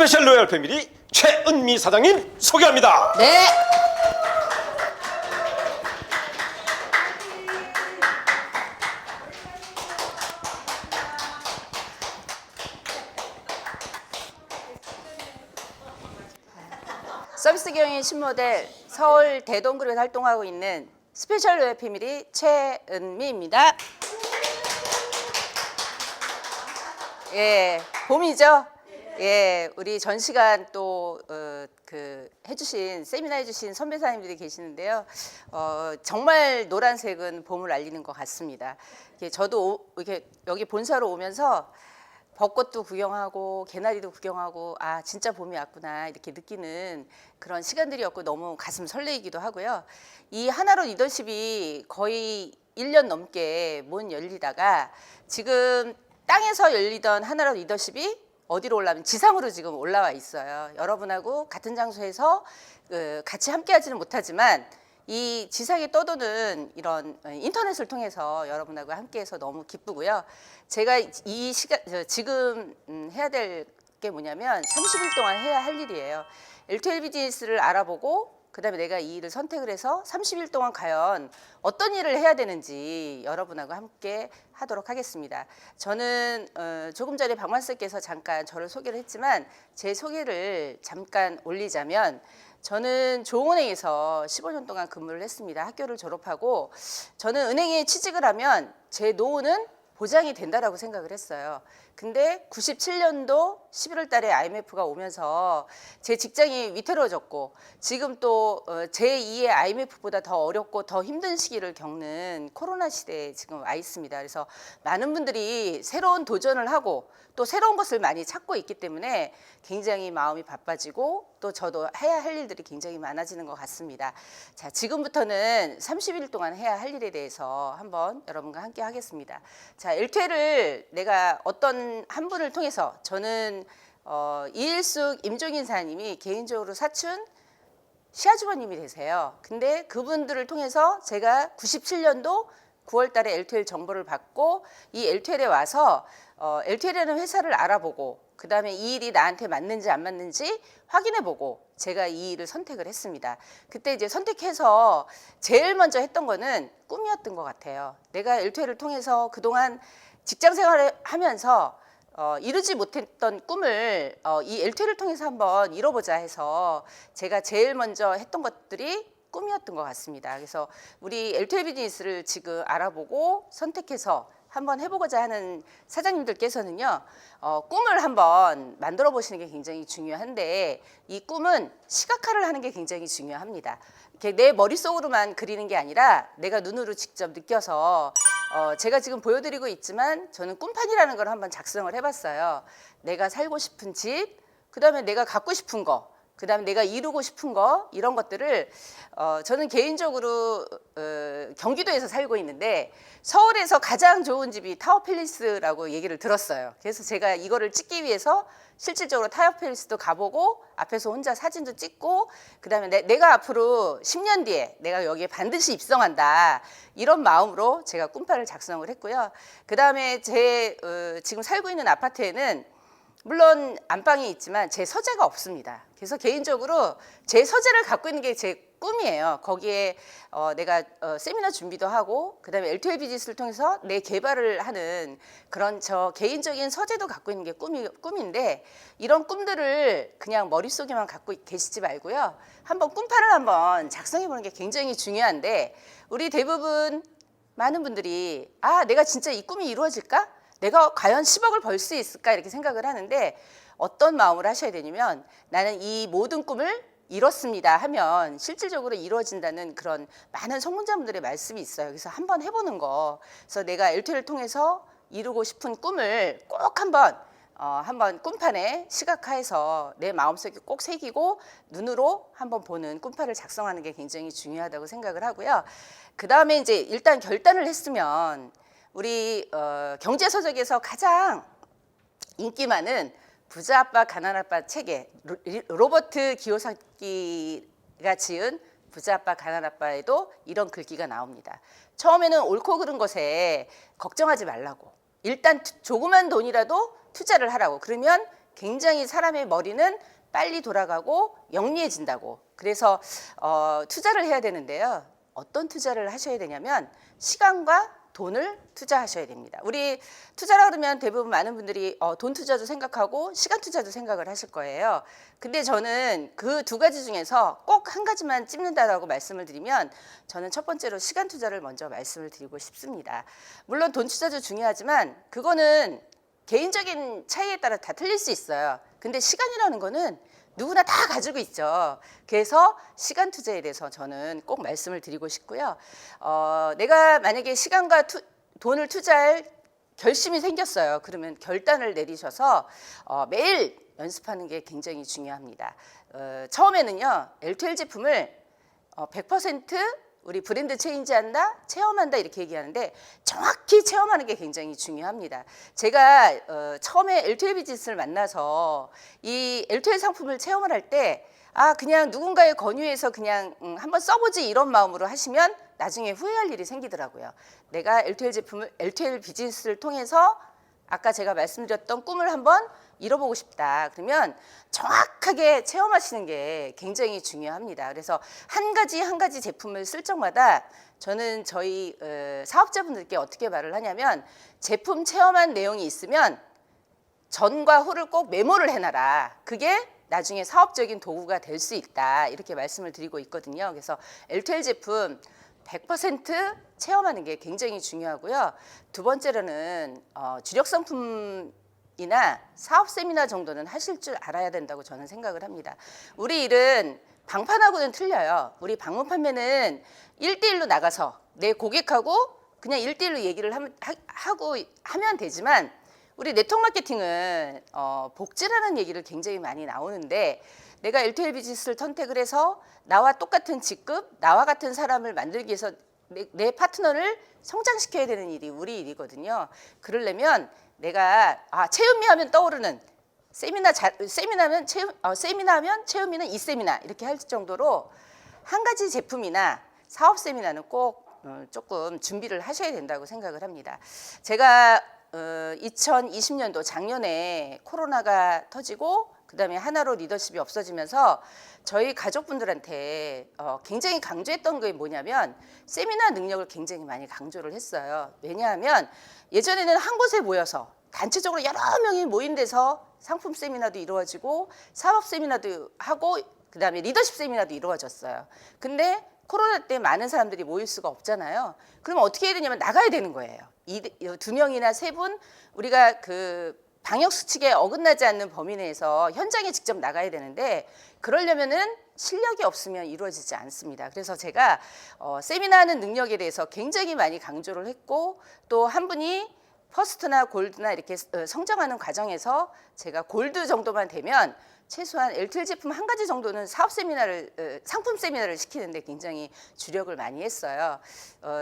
스페셜 로얄 패밀리 최은미 사장님 소개합니다. 네. 서비스 경영 신모델 서울 대동그룹에서 활동하고 있는 스페셜 로얄 패밀리 최은미입니다. 예, 봄이죠? 예, 우리 전 시간 또 해주신 세미나 해주신 선배사님들이 계시는데요. 정말 노란색은 봄을 알리는 것 같습니다. 저도 이렇게 여기 본사로 오면서 벚꽃도 구경하고 개나리도 구경하고 아 진짜 봄이 왔구나 이렇게 느끼는 그런 시간들이었고 너무 가슴 설레이기도 하고요. 이 하나로 리더십이 거의 1년 넘게 못 열리다가 지금 땅에서 열리던 하나로 리더십이 어디로 올라오면 지상으로 지금 올라와 있어요. 여러분하고 같은 장소에서 같이 함께 하지는 못하지만 이 지상에 떠도는 이런 인터넷을 통해서 여러분하고 함께해서 너무 기쁘고요. 제가 이 시간 지금 해야 될 게 뭐냐면 30일 동안 해야 할 일이에요. L2L 비즈니스를 알아보고 그다음에 내가 이 일을 선택을 해서 30일 동안 과연 어떤 일을 해야 되는지 여러분하고 함께 하도록 하겠습니다. 저는 조금 전에 박만수께서 잠깐 저를 소개를 했지만 제 소개를 잠깐 올리자면 저는 조은행에서 15년 동안 근무를 했습니다. 학교를 졸업하고 저는 은행에 취직을 하면 제 노후는 보장이 된다라고 생각을 했어요. 근데 97년도 11월 달에 IMF가 오면서 제 직장이 위태로워졌고 지금 또 제2의 IMF보다 더 어렵고 더 힘든 시기를 겪는 코로나 시대에 지금 와 있습니다. 그래서 많은 분들이 새로운 도전을 하고 또 새로운 것을 많이 찾고 있기 때문에 굉장히 마음이 바빠지고 또 저도 해야 할 일들이 굉장히 많아지는 것 같습니다. 자, 지금부터는 30일 동안 해야 할 일에 대해서 한번 여러분과 함께 하겠습니다. 자, L2L을 내가 어떤 한 분을 통해서 저는 이일숙 임종인 사님이 개인적으로 사춘 시아주버님이 되세요. 근데 그분들을 통해서 제가 97년도 9월 달에 L2L 정보를 받고 이 L2L에 와서 L2L이라는 회사를 알아보고 그 다음에 이 일이 나한테 맞는지 안 맞는지 확인해보고 제가 이 일을 선택을 했습니다. 그때 이제 선택해서 제일 먼저 했던 거는 꿈이었던 것 같아요. 내가 L2L을 통해서 그동안 직장 생활을 하면서 이루지 못했던 꿈을 이 L2L을 통해서 한번 이뤄보자 해서 제가 제일 먼저 했던 것들이 꿈이었던 것 같습니다. 그래서 우리 L2L 비즈니스를 지금 알아보고 선택해서 한번 해보고자 하는 사장님들께서는요, 꿈을 한번 만들어 보시는 게 굉장히 중요한데 이 꿈은 시각화를 하는 게 굉장히 중요합니다. 이렇게 내 머릿속으로만 그리는 게 아니라 내가 눈으로 직접 느껴서 제가 지금 보여드리고 있지만 저는 꿈판이라는 걸 한번 작성을 해봤어요. 내가 살고 싶은 집, 그 다음에 내가 갖고 싶은 거, 그 다음에 내가 이루고 싶은 거 이런 것들을 저는 개인적으로 경기도에서 살고 있는데 서울에서 가장 좋은 집이 타워팰리스라고 얘기를 들었어요. 그래서 제가 이거를 찍기 위해서 실질적으로 타워팰리스도 가보고 앞에서 혼자 사진도 찍고 그 다음에 내가 앞으로 10년 뒤에 내가 여기에 반드시 입성한다 이런 마음으로 제가 꿈판을 작성을 했고요. 그 다음에 제 지금 살고 있는 아파트에는 물론 안방이 있지만 제 서재가 없습니다. 그래서 개인적으로 제 서재를 갖고 있는 게 제 꿈이에요. 거기에 내가 세미나 준비도 하고 그다음에 L2L 비즈니스를 통해서 내 개발을 하는 그런 저 개인적인 서재도 갖고 있는 게 꿈인데 이런 꿈들을 그냥 머릿속에만 갖고 계시지 말고요. 한번 꿈판을 한번 작성해 보는 게 굉장히 중요한데 우리 대부분 많은 분들이 아 내가 진짜 이 꿈이 이루어질까? 내가 과연 10억을 벌 수 있을까 이렇게 생각을 하는데 어떤 마음을 하셔야 되냐면 나는 이 모든 꿈을 이뤘습니다 하면 실질적으로 이루어진다는 그런 많은 성공자분들의 말씀이 있어요. 그래서 한번 해보는 거. 그래서 내가 L2L을 통해서 이루고 싶은 꿈을 꼭 한번 꿈판에 시각화해서 내 마음속에 꼭 새기고 눈으로 한번 보는 꿈판을 작성하는 게 굉장히 중요하다고 생각을 하고요. 그 다음에 이제 일단 결단을 했으면 우리 경제서적에서 가장 인기 많은 부자 아빠 가난 아빠 책에 로버트 기요사키가 지은 부자 아빠 가난 아빠에도 이런 글귀가 나옵니다. 처음에는 옳고 그른 것에 걱정하지 말라고 일단 조그만 돈이라도 투자를 하라고 그러면 굉장히 사람의 머리는 빨리 돌아가고 영리해진다고. 그래서 투자를 해야 되는데요. 어떤 투자를 하셔야 되냐면 시간과 돈을 투자하셔야 됩니다. 우리 투자라 그러면 대부분 많은 분들이 돈 투자도 생각하고 시간 투자도 생각을 하실 거예요. 근데 저는 그 두 가지 중에서 꼭 한 가지만 찝는다라고 말씀을 드리면 저는 첫 번째로 시간 투자를 먼저 말씀을 드리고 싶습니다. 물론 돈 투자도 중요하지만 그거는 개인적인 차이에 따라 다 틀릴 수 있어요. 근데 시간이라는 거는 누구나 다 가지고 있죠. 그래서 시간 투자에 대해서 저는 꼭 말씀을 드리고 싶고요. 내가 만약에 시간과 돈을 투자할 결심이 생겼어요. 그러면 결단을 내리셔서 매일 연습하는 게 굉장히 중요합니다. 처음에는요, L2L 제품을 100% 우리 브랜드 체인지한다, 체험한다 이렇게 얘기하는데 정확히 체험하는 게 굉장히 중요합니다. 제가 처음에 L2L 비즈니스를 만나서 이 L2L 상품을 체험을 할 때 그냥 누군가의 권유에서 그냥 한번 써보지 이런 마음으로 하시면 나중에 후회할 일이 생기더라고요. 내가 L2L 비즈니스를 통해서 아까 제가 말씀드렸던 꿈을 한번 이뤄보고 싶다. 그러면 정확하게 체험하시는 게 굉장히 중요합니다. 그래서 한 가지 제품을 쓸 적마다 저는 저희 사업자분들께 어떻게 말을 하냐면 제품 체험한 내용이 있으면 전과 후를 꼭 메모를 해놔라. 그게 나중에 사업적인 도구가 될 수 있다. 이렇게 말씀을 드리고 있거든요. 그래서 L2L 제품 100% 체험하는 게 굉장히 중요하고요. 두 번째로는 주력 상품이나 사업 세미나 정도는 하실 줄 알아야 된다고 저는 생각을 합니다. 우리 일은 방판하고는 틀려요. 우리 방문 판매는 1대1로 나가서 내 고객하고 그냥 1대1로 얘기를 하면 되지만 우리 네트워크 마케팅은 복지라는 얘기를 굉장히 많이 나오는데 내가 L2L 비즈니스를 선택을 해서 나와 똑같은 직급, 나와 같은 사람을 만들기 위해서 내 파트너를 성장시켜야 되는 일이 우리 일이거든요. 그러려면 내가 체험이 하면 떠오르는 세미나면 체험이는 이 세미나 이렇게 할 정도로 한 가지 제품이나 사업 세미나는 꼭 조금 준비를 하셔야 된다고 생각을 합니다. 제가 2020년도 작년에 코로나가 터지고 그다음에 하나로 리더십이 없어지면서 저희 가족분들한테 굉장히 강조했던 게 뭐냐면 세미나 능력을 굉장히 많이 강조를 했어요. 왜냐하면 예전에는 한 곳에 모여서 단체적으로 여러 명이 모인 데서 상품 세미나도 이루어지고 사업 세미나도 하고 그다음에 리더십 세미나도 이루어졌어요. 근데 코로나 때 많은 사람들이 모일 수가 없잖아요. 그러면 어떻게 해야 되냐면 나가야 되는 거예요. 두 명이나 세 분 우리가 그 방역 수칙에 어긋나지 않는 범위 내에서 현장에 직접 나가야 되는데 그러려면은 실력이 없으면 이루어지지 않습니다. 그래서 제가 세미나하는 능력에 대해서 굉장히 많이 강조를 했고 또 한 분이 퍼스트나 골드나 이렇게 성장하는 과정에서 제가 골드 정도만 되면 최소한 L2L 제품 한 가지 정도는 상품 세미나를 시키는데 굉장히 주력을 많이 했어요.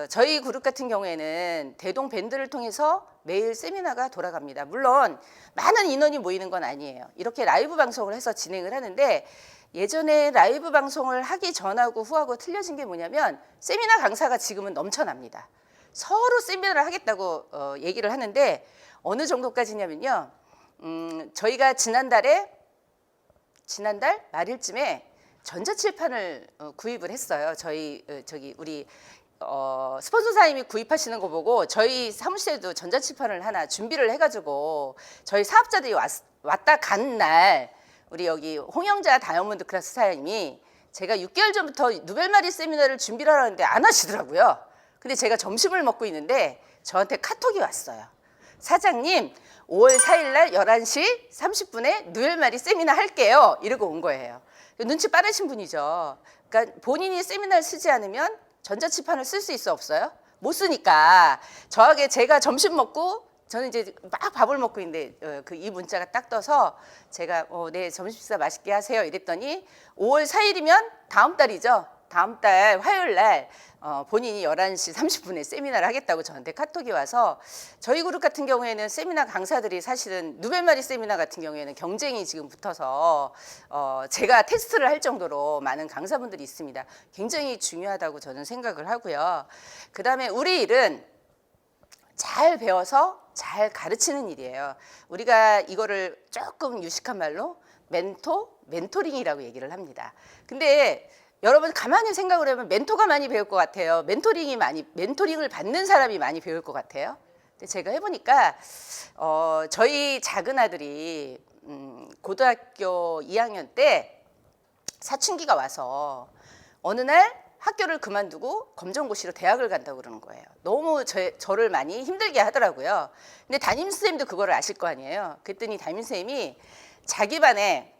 저희 그룹 같은 경우에는 대동 밴드를 통해서 매일 세미나가 돌아갑니다. 물론 많은 인원이 모이는 건 아니에요. 이렇게 라이브 방송을 해서 진행을 하는데 예전에 라이브 방송을 하기 전하고 후하고 틀려진 게 뭐냐면 세미나 강사가 지금은 넘쳐납니다. 서로 세미나를 하겠다고 얘기를 하는데 어느 정도까지냐면요. 저희가 지난달 말일쯤에 전자칠판을 구입을 했어요. 우리 스폰서사님이 구입하시는 거 보고 저희 사무실에도 전자칠판을 하나 준비를 해가지고 저희 사업자들이 왔다 간 날 우리 여기 홍영자 다이아몬드 클래스 사장님이 제가 6개월 전부터 누벨마리 세미나를 준비를 하는데 안 하시더라고요. 근데 제가 점심을 먹고 있는데 저한테 카톡이 왔어요. 사장님 5월 4일 날 11시 30분에 누엘마리 세미나 할게요. 이러고 온 거예요. 눈치 빠르신 분이죠. 그러니까 본인이 세미나를 쓰지 않으면 전자칠판을 쓸 수 있어 없어요? 못 쓰니까 저에게 제가 점심 먹고 저는 이제 막 밥을 먹고 있는데 이 문자가 딱 떠서 제가 네 점심 식사 맛있게 하세요 이랬더니 5월 4일이면 다음 달이죠. 다음 달 화요일 날 본인이 11시 30분에 세미나를 하겠다고 저한테 카톡이 와서 저희 그룹 같은 경우에는 세미나 강사들이 사실은 누벨마리 세미나 같은 경우에는 경쟁이 지금 붙어서 제가 테스트를 할 정도로 많은 강사분들이 있습니다. 굉장히 중요하다고 저는 생각을 하고요. 그다음에 우리 일은 잘 배워서 잘 가르치는 일이에요. 우리가 이거를 조금 유식한 말로 멘토링이라고 얘기를 합니다. 근데 여러분 가만히 생각을 해보면 멘토가 많이 배울 것 같아요. 멘토링을 받는 사람이 많이 배울 것 같아요. 근데 제가 해보니까 저희 작은 아들이 고등학교 2학년 때 사춘기가 와서 어느 날 학교를 그만두고 검정고시로 대학을 간다고 그러는 거예요. 너무 저를 많이 힘들게 하더라고요. 근데 담임선생님도 그거를 아실 거 아니에요. 그랬더니 담임선생님이 자기 반에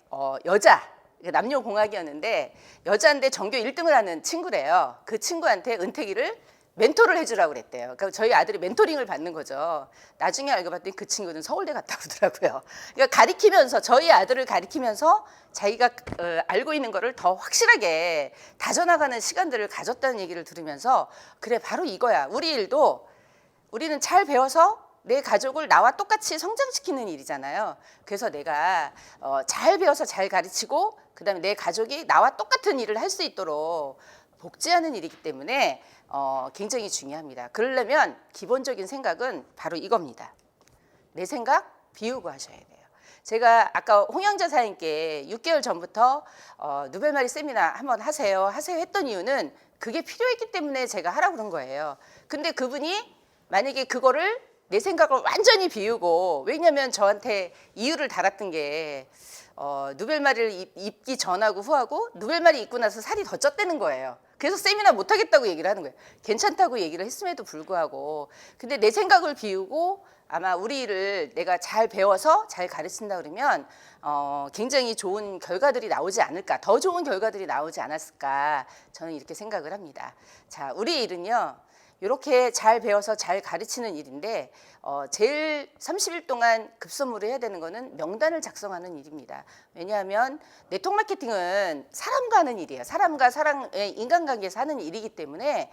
여자, 남녀공학이었는데 여자인데 전교 1등을 하는 친구래요. 그 친구한테 은퇴기를 멘토를 해주라고 그랬대요. 그러니까 저희 아들이 멘토링을 받는 거죠. 나중에 알고 봤더니 그 친구는 서울대 갔다 오더라고요. 그러니까 가리키면서 저희 아들을 가리키면서 자기가 알고 있는 거를 더 확실하게 다져나가는 시간들을 가졌다는 얘기를 들으면서 그래 바로 이거야. 우리는 잘 배워서 내 가족을 나와 똑같이 성장시키는 일이잖아요. 그래서 내가 잘 배워서 잘 가르치고 그다음에 내 가족이 나와 똑같은 일을 할 수 있도록 복지하는 일이기 때문에 굉장히 중요합니다. 그러려면 기본적인 생각은 바로 이겁니다. 내 생각 비우고 하셔야 돼요. 제가 아까 홍영자 사장님께 6개월 전부터 누벨마리 세미나 한번 하세요 했던 이유는 그게 필요했기 때문에 제가 하라고 그런 거예요. 근데 그분이 만약에 그거를 내 생각을 완전히 비우고, 왜냐면 저한테 이유를 달았던 게 누벨마리를 입기 전하고 후하고 누벨마리 입고 나서 살이 더 쪘다는 거예요. 그래서 세미나 못 하겠다고 얘기를 하는 거예요. 괜찮다고 얘기를 했음에도 불구하고. 근데 내 생각을 비우고 아마 우리를 내가 잘 배워서 잘 가르친다 그러면 굉장히 좋은 결과들이 나오지 않을까, 더 좋은 결과들이 나오지 않았을까, 저는 이렇게 생각을 합니다. 자, 우리 일은요, 이렇게 잘 배워서 잘 가르치는 일인데 제일 30일 동안 급선무를 해야 되는 거는 명단을 작성하는 일입니다. 왜냐하면 네트워크 마케팅은 사람과 하는 일이에요. 사람과 사람의 인간관계에서 하는 일이기 때문에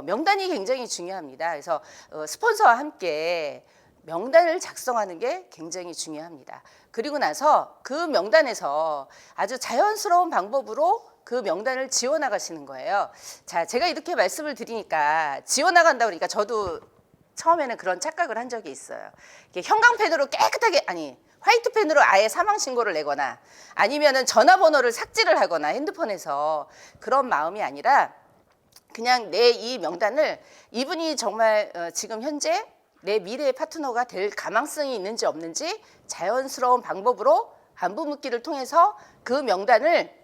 명단이 굉장히 중요합니다. 그래서 스폰서와 함께 명단을 작성하는 게 굉장히 중요합니다. 그리고 나서 그 명단에서 아주 자연스러운 방법으로 그 명단을 지워나가시는 거예요. 자, 제가 이렇게 말씀을 드리니까 지워나간다 그러니까 저도 처음에는 그런 착각을 한 적이 있어요. 형광펜으로 깨끗하게, 아니 화이트펜으로 아예 사망 신고를 내거나 아니면은 전화번호를 삭제를 하거나 핸드폰에서, 그런 마음이 아니라 그냥 내 이 명단을 이분이 정말 지금 현재 내 미래의 파트너가 될 가망성이 있는지 없는지 자연스러운 방법으로 안부 묻기를 통해서 그 명단을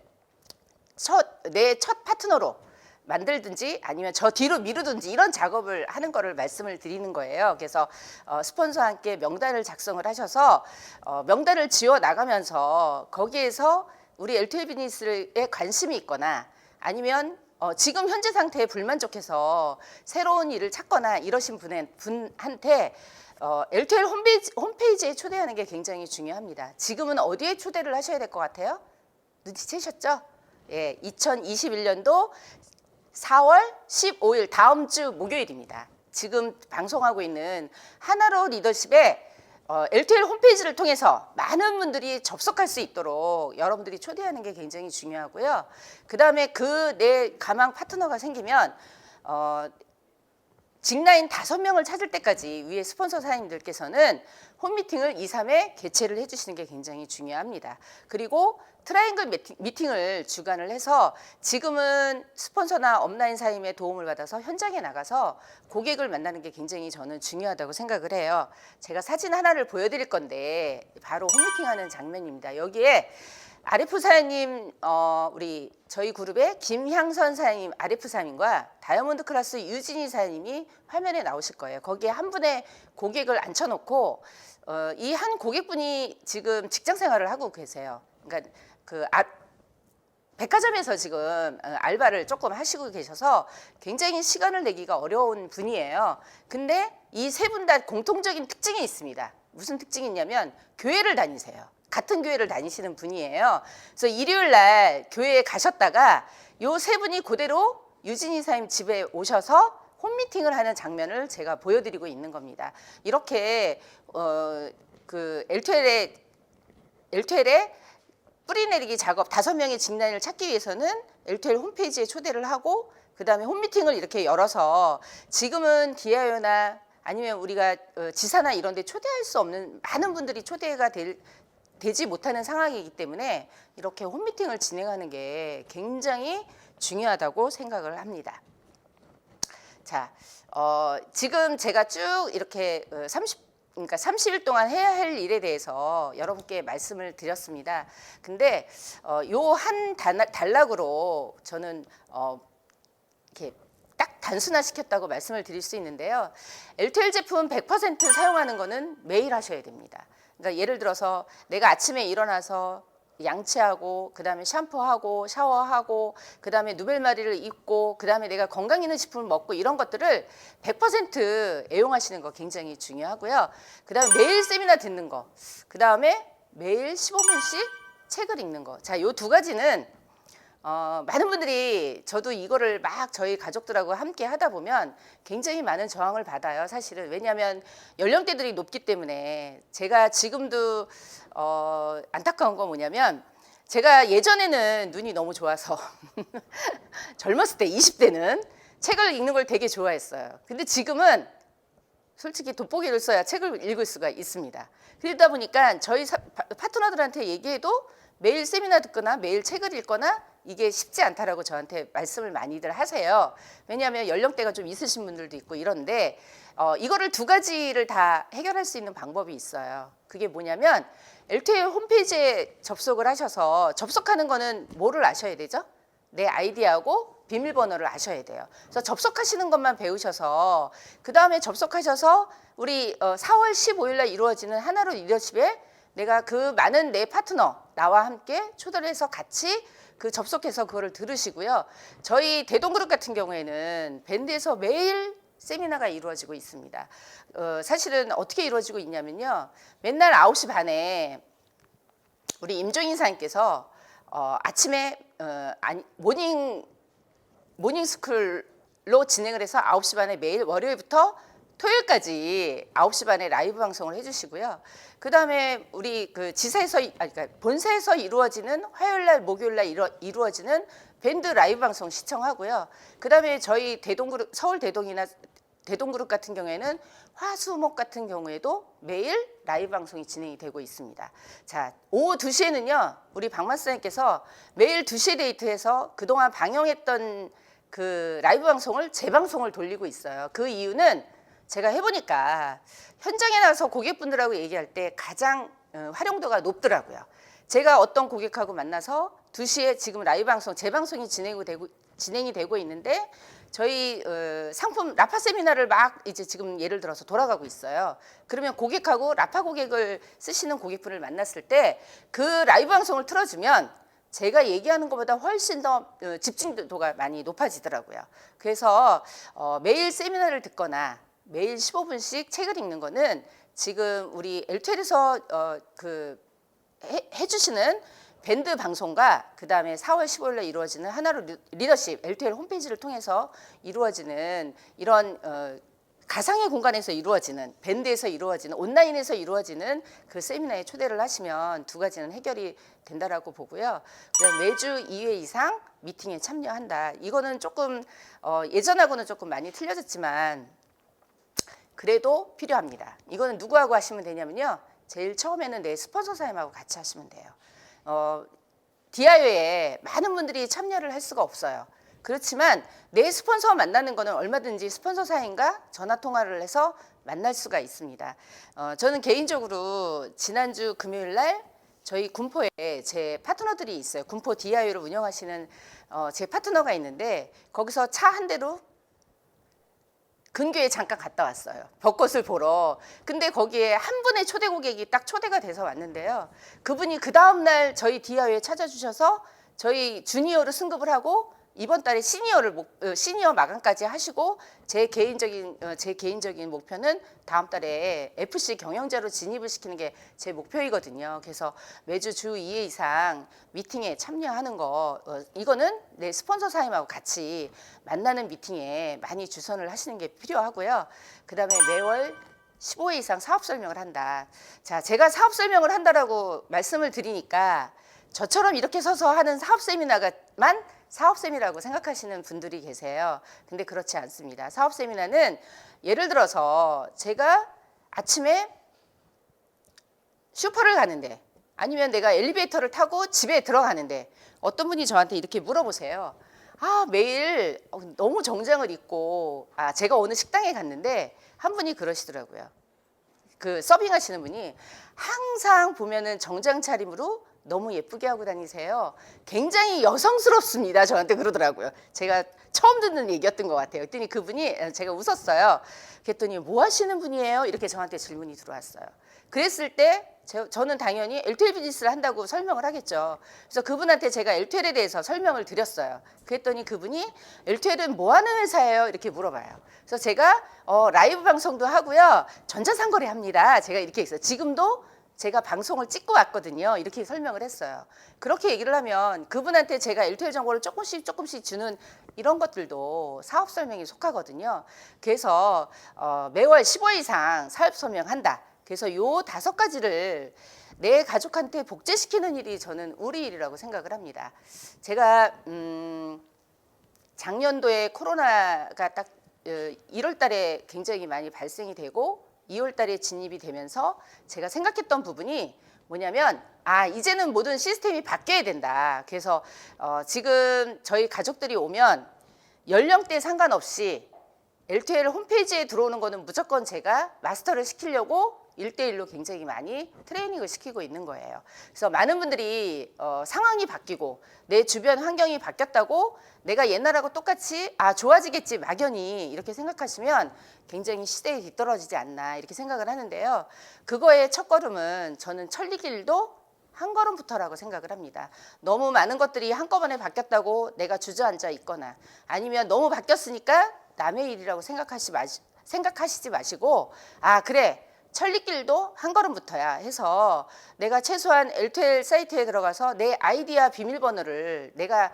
내 첫 파트너로 만들든지 아니면 저 뒤로 미루든지 이런 작업을 하는 거를 말씀을 드리는 거예요. 그래서 스폰서와 함께 명단을 작성을 하셔서 명단을 지워 나가면서 거기에서 우리 L2L 비즈니스에 관심이 있거나 아니면 지금 현재 상태에 불만족해서 새로운 일을 찾거나 이러신 분한테 L2L 홈페이지에 초대하는 게 굉장히 중요합니다. 지금은 어디에 초대를 하셔야 될 것 같아요? 눈치채셨죠? 예, 2021년도 4월 15일 다음 주 목요일입니다. 지금 방송하고 있는 하나로 리더십의 L2L 홈페이지를 통해서 많은 분들이 접속할 수 있도록 여러분들이 초대하는 게 굉장히 중요하고요. 그 다음에 그 내 가망 파트너가 생기면 직라인 5명을 찾을 때까지 위에 스폰서 사장님들께서는 홈미팅을 2, 3회 개최를 해주시는 게 굉장히 중요합니다. 그리고 트라이앵글 미팅을 주관을 해서 지금은 스폰서나 업라인 사임의 도움을 받아서 현장에 나가서 고객을 만나는 게 굉장히 저는 중요하다고 생각을 해요. 제가 사진 하나를 보여드릴 건데 바로 홈미팅하는 장면입니다. 여기에 RF 사장님, 우리 저희 그룹의 김향선 사장님, RF 사장님과 다이아몬드 클래스 유진희 사장님이 화면에 나오실 거예요. 거기에 한 분의 고객을 앉혀놓고 이 한 고객분이 지금 직장 생활을 하고 계세요. 그러니까 백화점에서 지금 알바를 조금 하시고 계셔서 굉장히 시간을 내기가 어려운 분이에요. 근데 이 세 분 다 공통적인 특징이 있습니다. 무슨 특징이 있냐면 교회를 다니세요. 같은 교회를 다니시는 분이에요. 그래서 일요일 날 교회에 가셨다가 요 세 분이 그대로 유진희 사장님 집에 오셔서 홈미팅을 하는 장면을 제가 보여드리고 있는 겁니다. 이렇게 그 L2L의 뿌리내리기 작업 5명의 직라인을 찾기 위해서는 L2L 홈페이지에 초대를 하고 그 다음에 홈미팅을 이렇게 열어서 지금은 디아요나 아니면 우리가 지사나 이런 데 초대할 수 없는 많은 분들이 초대가 되지 못하는 상황이기 때문에 이렇게 홈미팅을 진행하는 게 굉장히 중요하다고 생각을 합니다. 자, 지금 제가 쭉 이렇게 30일 동안 해야 할 일에 대해서 여러분께 말씀을 드렸습니다. 근데 요 한 단락으로 저는 이렇게 딱 단순화시켰다고 말씀을 드릴 수 있는데요. LTL 제품 100% 사용하는 거는 매일 하셔야 됩니다. 그러니까 예를 들어서 내가 아침에 일어나서 양치하고 그다음에 샴푸하고 샤워하고 그다음에 누벨마리를 입고 그다음에 내가 건강 있는 식품을 먹고 이런 것들을 100% 애용하시는 거 굉장히 중요하고요. 그다음에 매일 세미나 듣는 거. 그다음에 매일 15분씩 책을 읽는 거. 자, 요 두 가지는 많은 분들이 저도 이거를 막 저희 가족들하고 함께 하다 보면 굉장히 많은 저항을 받아요. 사실은 왜냐하면 연령대들이 높기 때문에 제가 지금도 안타까운 건 뭐냐면 제가 예전에는 눈이 너무 좋아서 젊었을 때 20대는 책을 읽는 걸 되게 좋아했어요. 근데 지금은 솔직히 돋보기를 써야 책을 읽을 수가 있습니다. 그러다 보니까 저희 파트너들한테 얘기해도 매일 세미나 듣거나 매일 책을 읽거나 이게 쉽지 않다라고 저한테 말씀을 많이들 하세요. 왜냐하면 연령대가 좀 있으신 분들도 있고 이런데 이거를 두 가지를 다 해결할 수 있는 방법이 있어요. 그게 뭐냐면 LTL 홈페이지에 접속을 하셔서 접속하는 거는 뭐를 아셔야 되죠? 내 아이디하고 비밀번호를 아셔야 돼요. 그래서 접속하시는 것만 배우셔서 그 다음에 접속하셔서 우리 4월 15일 날 이루어지는 하나로 리더십에 내가 그 많은 내 파트너 나와 함께 초대를 해서 같이 그 접속해서 그거를 들으시고요. 저희 대동그룹 같은 경우에는 밴드에서 매일 세미나가 이루어지고 있습니다. 사실은 어떻게 이루어지고 있냐면요. 맨날 9시 반에 우리 임종인 사님께서 아침에 모닝스쿨로 진행을 해서 9시 반에 매일 월요일부터 토요일까지 9시 반에 라이브 방송을 해주시고요. 그 다음에 우리 그 지사에서, 그러니까 본사에서 이루어지는 화요일날, 목요일날 이루어지는 밴드 라이브 방송 시청하고요. 그 다음에 저희 대동그룹, 서울 대동이나 대동그룹 같은 경우에는 화수목 같은 경우에도 매일 라이브 방송이 진행이 되고 있습니다. 자, 오후 2시에는요, 우리 박만수님께서 매일 2시에 데이트해서 그동안 방영했던 그 라이브 방송을 재방송을 돌리고 있어요. 그 이유는 제가 해보니까 현장에 나가서 고객분들하고 얘기할 때 가장 활용도가 높더라고요. 제가 어떤 고객하고 만나서 2시에 지금 라이브 방송, 재방송이 진행이 되고 있는데 저희 상품 라파 세미나를 막 이제 지금 예를 들어서 돌아가고 있어요. 그러면 고객하고 라파 고객을 쓰시는 고객분을 만났을 때 그 라이브 방송을 틀어주면 제가 얘기하는 것보다 훨씬 더 집중도가 많이 높아지더라고요. 그래서 매일 세미나를 듣거나 매일 15분씩 책을 읽는 거는 지금 우리 LTL에서 해주시는 밴드 방송과 그 다음에 4월 15일에 이루어지는 하나로 리더십 LTL 홈페이지를 통해서 이루어지는 이런 가상의 공간에서 이루어지는 밴드에서 이루어지는 온라인에서 이루어지는 그 세미나에 초대를 하시면 두 가지는 해결이 된다라고 보고요. 그다음 매주 2회 이상 미팅에 참여한다. 이거는 조금 예전하고는 조금 많이 틀려졌지만 그래도 필요합니다. 이거는 누구하고 하시면 되냐면요. 제일 처음에는 내 스폰서 사임하고 같이 하시면 돼요. DIO에 많은 분들이 참여를 할 수가 없어요. 그렇지만 내 스폰서 만나는 거는 얼마든지 스폰서 사임과 전화 통화를 해서 만날 수가 있습니다. 저는 개인적으로 지난주 금요일 날 저희 군포에 제 파트너들이 있어요. 군포 DIO를 운영하시는 제 파트너가 있는데 거기서 차 한 대로 근교에 잠깐 갔다 왔어요. 벚꽃을 보러. 근데 거기에 한 분의 초대 고객이 딱 초대가 돼서 왔는데요. 그분이 그 다음날 저희 DIO에 찾아주셔서 저희 주니어로 승급을 하고 이번 달에 시니어 마감까지 하시고 제 개인적인 목표는 다음 달에 FC 경영자로 진입을 시키는 게 제 목표이거든요. 그래서 매주 주 2회 이상 미팅에 참여하는 거 이거는 내 스폰서 사임하고 같이 만나는 미팅에 많이 주선을 하시는 게 필요하고요. 그다음에 매월 15회 이상 사업 설명을 한다. 자, 제가 사업 설명을 한다라고 말씀을 드리니까 저처럼 이렇게 서서 하는 사업 세미나만 사업 세미나라고 생각하시는 분들이 계세요. 근데 그렇지 않습니다. 사업 세미나는 예를 들어서 제가 아침에 슈퍼를 가는데 아니면 내가 엘리베이터를 타고 집에 들어가는데 어떤 분이 저한테 이렇게 물어보세요. 아, 매일 너무 정장을 입고 제가 오늘 식당에 갔는데 한 분이 그러시더라고요. 그 서빙하시는 분이 항상 보면은 정장 차림으로 너무 예쁘게 하고 다니세요. 굉장히 여성스럽습니다. 저한테 그러더라고요. 제가 처음 듣는 얘기였던 것 같아요. 그랬더니 그분이 제가 웃었어요. 그랬더니 뭐 하시는 분이에요? 이렇게 저한테 질문이 들어왔어요. 그랬을 때 저는 당연히 L2L 비즈니스를 한다고 설명을 하겠죠. 그래서 그분한테 제가 L2L에 대해서 설명을 드렸어요. 그랬더니 그분이 L2L은 뭐 하는 회사예요? 이렇게 물어봐요. 그래서 제가 라이브 방송도 하고요. 전자상거래 합니다. 제가 이렇게 했어요. 지금도 제가 방송을 찍고 왔거든요. 이렇게 설명을 했어요. 그렇게 얘기를 하면 그분한테 제가 L2L 정보를 조금씩 주는 이런 것들도 사업 설명에 속하거든요. 그래서 매월 15회 이상 사업 설명한다. 그래서 요 5가지를 내 가족한테 복제시키는 일이 저는 우리 일이라고 생각을 합니다. 제가 작년도에 코로나가 딱 1월 달에 굉장히 많이 발생이 되고 2월 달에 진입이 되면서 제가 생각했던 부분이 뭐냐면 이제는 모든 시스템이 바뀌어야 된다. 그래서 지금 저희 가족들이 오면 연령대 상관없이 L2L 홈페이지에 들어오는 거는 무조건 제가 마스터를 시키려고 1대1로 굉장히 많이 트레이닝을 시키고 있는 거예요. 그래서 많은 분들이 상황이 바뀌고 내 주변 환경이 바뀌었다고 내가 옛날하고 똑같이 좋아지겠지 막연히 이렇게 생각하시면 굉장히 시대에 뒤떨어지지 않나 이렇게 생각을 하는데요. 그거의 첫걸음은 저는 천리길도 한 걸음부터라고 생각을 합니다. 너무 많은 것들이 한꺼번에 바뀌었다고 내가 주저앉아 있거나 아니면 너무 바뀌었으니까 남의 일이라고 생각하시지 마시고 그래 천리길도 한 걸음부터야 해서 내가 최소한 L2L 사이트에 들어가서 내 아이디와 비밀번호를 내가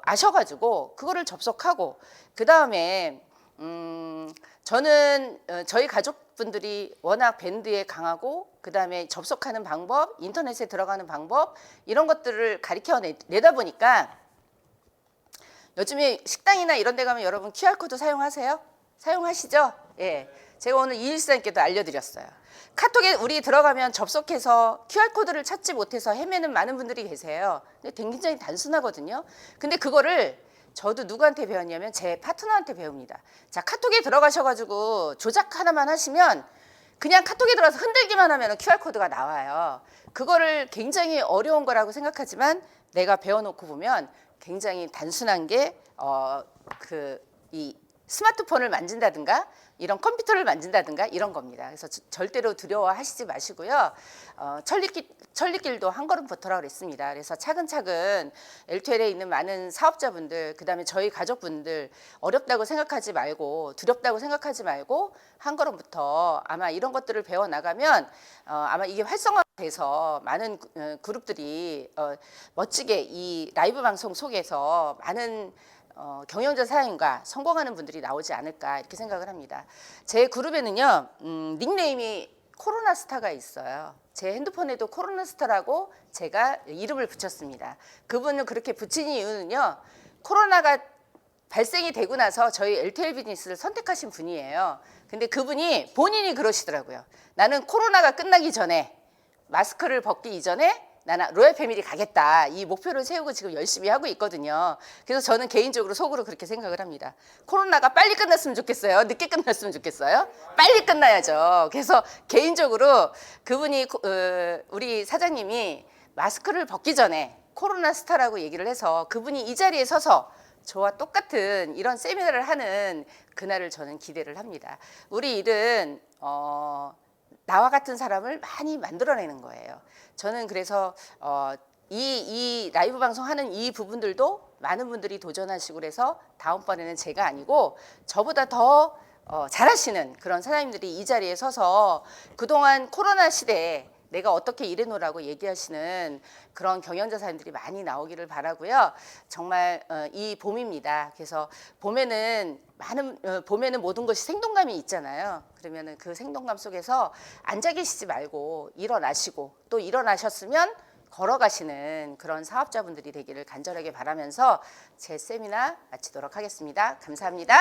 아셔가지고 그거를 접속하고 그 다음에 저는 저희 가족분들이 워낙 밴드에 강하고 그 다음에 접속하는 방법, 인터넷에 들어가는 방법 이런 것들을 가르쳐 내다 보니까 요즘에 식당이나 이런 데 가면 여러분 QR코드 사용하세요? 사용하시죠? 예. 제가 오늘 이일사님께도 알려드렸어요. 카톡에 우리 들어가면 접속해서 QR코드를 찾지 못해서 헤매는 많은 분들이 계세요. 근데 굉장히 단순하거든요. 근데 그거를 저도 누구한테 배웠냐면 제 파트너한테 배웁니다. 자, 카톡에 들어가셔가지고 조작 하나만 하시면 그냥 카톡에 들어가서 흔들기만 하면 QR코드가 나와요. 그거를 굉장히 어려운 거라고 생각하지만 내가 배워놓고 보면 굉장히 단순한 게 이 스마트폰을 만진다든가 이런 컴퓨터를 만진다든가 이런 겁니다. 그래서 절대로 두려워하시지 마시고요. 천리길도 한 걸음부터라고 그랬습니다. 그래서 차근차근 L2L에 있는 많은 사업자분들, 그다음에 저희 가족분들 어렵다고 생각하지 말고 두렵다고 생각하지 말고 한 걸음부터 아마 이런 것들을 배워 나가면 아마 이게 활성화돼서 많은 그룹들이 멋지게 이 라이브 방송 속에서 많은 경영자 사장님과 성공하는 분들이 나오지 않을까 이렇게 생각을 합니다. 제 그룹에는요 닉네임이 코로나 스타가 있어요. 제 핸드폰에도 코로나 스타라고 제가 이름을 붙였습니다. 그분을 그렇게 붙인 이유는요 코로나가 발생이 되고 나서 저희 L2L 비즈니스를 선택하신 분이에요. 근데 그분이 본인이 그러시더라고요. 나는 코로나가 끝나기 전에 마스크를 벗기 이전에 나는 로얄 패밀리 가겠다. 이 목표를 세우고 지금 열심히 하고 있거든요. 그래서 저는 개인적으로 속으로 그렇게 생각을 합니다. 코로나가 빨리 끝났으면 좋겠어요? 늦게 끝났으면 좋겠어요? 빨리 끝나야죠. 그래서 개인적으로 그분이 우리 사장님이 마스크를 벗기 전에 코로나 스타라고 얘기를 해서 그분이 이 자리에 서서 저와 똑같은 이런 세미나를 하는 그날을 저는 기대를 합니다. 우리 일은 나와 같은 사람을 많이 만들어내는 거예요. 저는 그래서 이 라이브 방송하는 이 부분들도 많은 분들이 도전하시고 그래서 다음번에는 제가 아니고 저보다 더 잘하시는 그런 사장님들이 이 자리에 서서 그동안 코로나 시대에 내가 어떻게 일해놓으라고 얘기하시는 그런 경영자 사람들이 많이 나오기를 바라고요. 정말 이 봄입니다. 그래서 봄에는 봄에는 모든 것이 생동감이 있잖아요. 그러면은 그 생동감 속에서 앉아 계시지 말고 일어나시고 또 일어나셨으면 걸어가시는 그런 사업자분들이 되기를 간절하게 바라면서 제 세미나 마치도록 하겠습니다. 감사합니다.